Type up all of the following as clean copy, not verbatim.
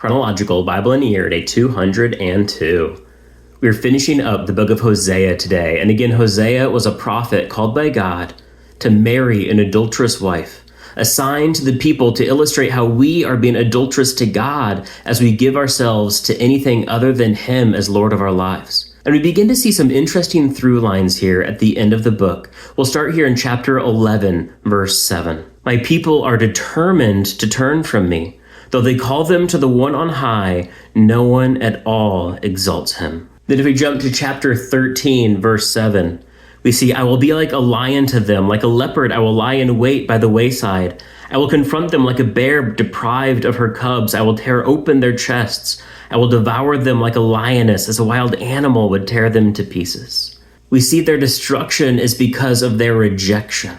Chronological Bible in a Year, day 202. We're finishing up the book of Hosea today, and again, Hosea was a prophet called by God to marry an adulterous wife, a sign to the people to illustrate how we are being adulterous to God as we give ourselves to anything other than Him as Lord of our lives. And we begin to see some interesting through lines here at the end of the book. We'll start here in chapter 11, verse 7. My people are determined to turn from me. Though they call them to the one on high, no one at all exalts him. Then if we jump to chapter 13, verse 7, we see, I will be like a lion to them, like a leopard I will lie in wait by the wayside. I will confront them like a bear deprived of her cubs. I will tear open their chests. I will devour them like a lioness, as a wild animal would tear them to pieces. We see their destruction is because of their rejection.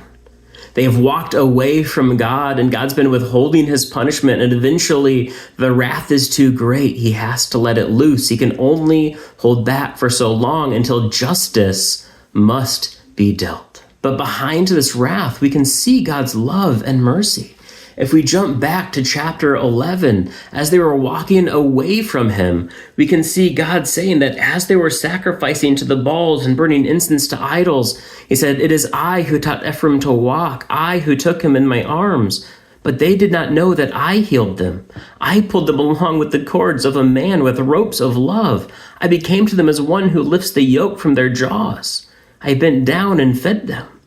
They have walked away from God, and God's been withholding his punishment, and eventually the wrath is too great. He has to let it loose. He can only hold back for so long until justice must be dealt. But behind this wrath, we can see God's love and mercy. If we jump back to chapter 11, as they were walking away from him, we can see God saying that as they were sacrificing to the Baals and burning incense to idols, he said, it is I who taught Ephraim to walk, I who took him in my arms. But they did not know that I healed them. I pulled them along with the cords of a man with ropes of love. I became to them as one who lifts the yoke from their jaws. I bent down and fed them.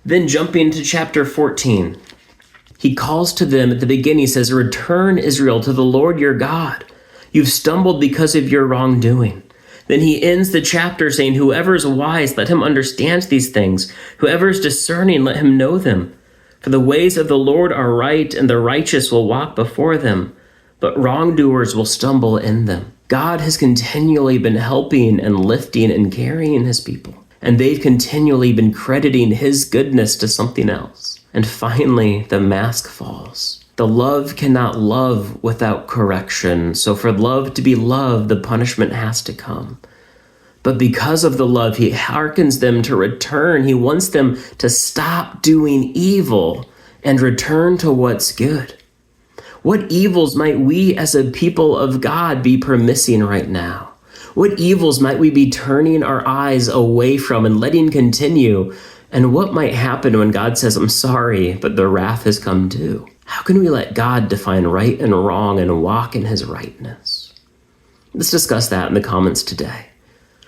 Then jumping to chapter 14, he calls to them at the beginning. He says, return, Israel, to the Lord your God. You've stumbled because of your wrongdoing. Then he ends the chapter saying, whoever is wise, let him understand these things. Whoever is discerning, let him know them. For the ways of the Lord are right, and the righteous will walk before them, but wrongdoers will stumble in them. God has continually been helping and lifting and carrying his people, and they've continually been crediting his goodness to something else. And finally, the mask falls. The love cannot love without correction. So for love to be loved, the punishment has to come. But because of the love, he hearkens them to return. He wants them to stop doing evil and return to what's good. What evils might we as a people of God be permitting right now? What evils might we be turning our eyes away from and letting continue? And what might happen when God says, I'm sorry, but the wrath has come due? How can we let God define right and wrong and walk in his rightness? Let's discuss that in the comments today.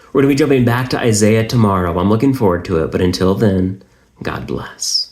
We're going to be jumping back to Isaiah tomorrow. I'm looking forward to it, but until then, God bless.